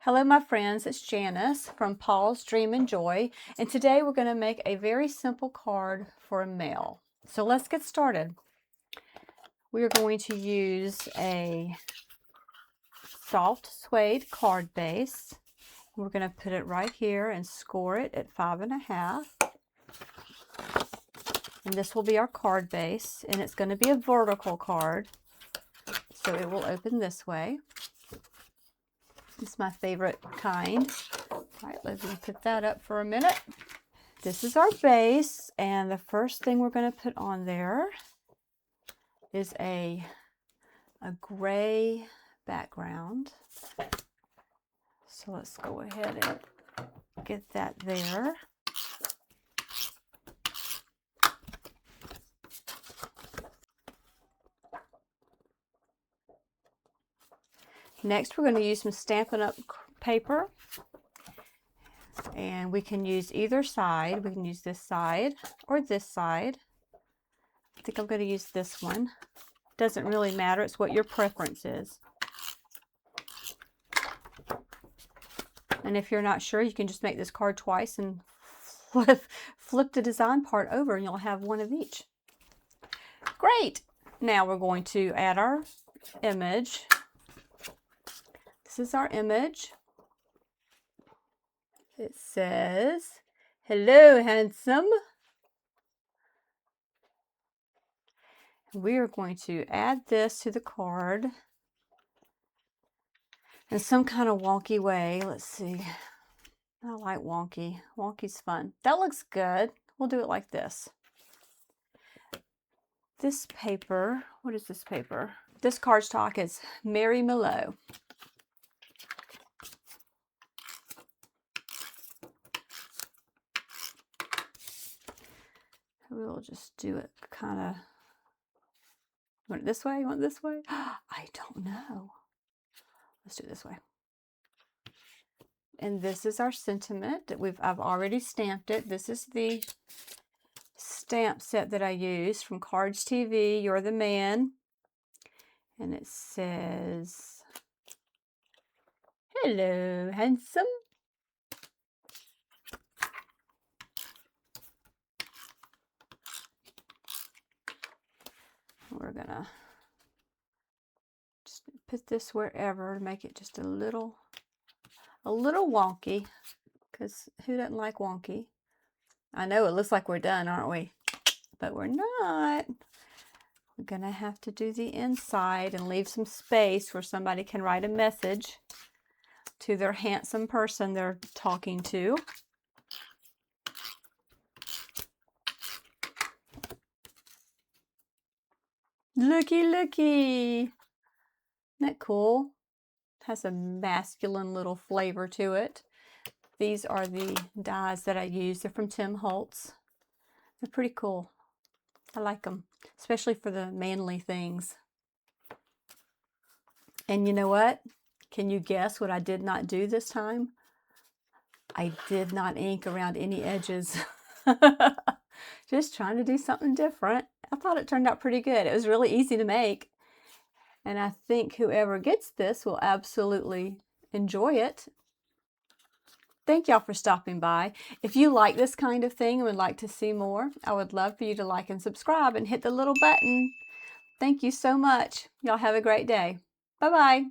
Hello my friends, it's Janice from Paul's Dream and Joy, and today we're going to make a very simple card for a mail. So let's get started. We are going to use a soft suede card base. We're going to put it right here and score it at 5.5. And this will be our card base, and it's going to be a vertical card, so it will open this way. It's my favorite kind. All right, let me put that up for a minute. This is our base, and the first thing we're going to put on there is a gray background. So let's go ahead and get that there. Next, we're going to use some Stampin' Up! Paper. And we can use either side. We can use this side or this side. I think I'm going to use this one. Doesn't really matter. It's what your preference is. And if you're not sure, you can just make this card twice and flip the design part over and you'll have one of each. Great! Now we're going to add our image. This is our image. It says, "Hello, handsome." We are going to add this to the card in some kind of wonky way. Let's see. I like wonky. Wonky's fun. That looks good. We'll do it like this. This paper, what is this paper? This cardstock is Mary Mallow. We'll just do it kind of. You want it this way? You want it this way? I don't know. Let's do it this way. And this is our sentiment that I've already stamped it. This is the stamp set that I used from Cards TV, You're the Man. And it says, "Hello, handsome." We're gonna just put this wherever to make it just a little wonky, because who doesn't like wonky? I know it looks like we're done, aren't we? But we're not. We're gonna have to do the inside and leave some space where somebody can write a message to their handsome person they're talking to. Looky, looky. Isn't that cool? Has a masculine little flavor to it. These are the dies that I use. They're from Tim Holtz. They're pretty cool. I like them, especially for the manly things. And you know what? Can you guess what I did not do this time? I did not ink around any edges. Just trying to do something different. I thought it turned out pretty good. It was really easy to make. And I think whoever gets this will absolutely enjoy it. Thank y'all for stopping by. If you like this kind of thing and would like to see more, I would love for you to like and subscribe and hit the little button. Thank you so much. Y'all have a great day. Bye-bye.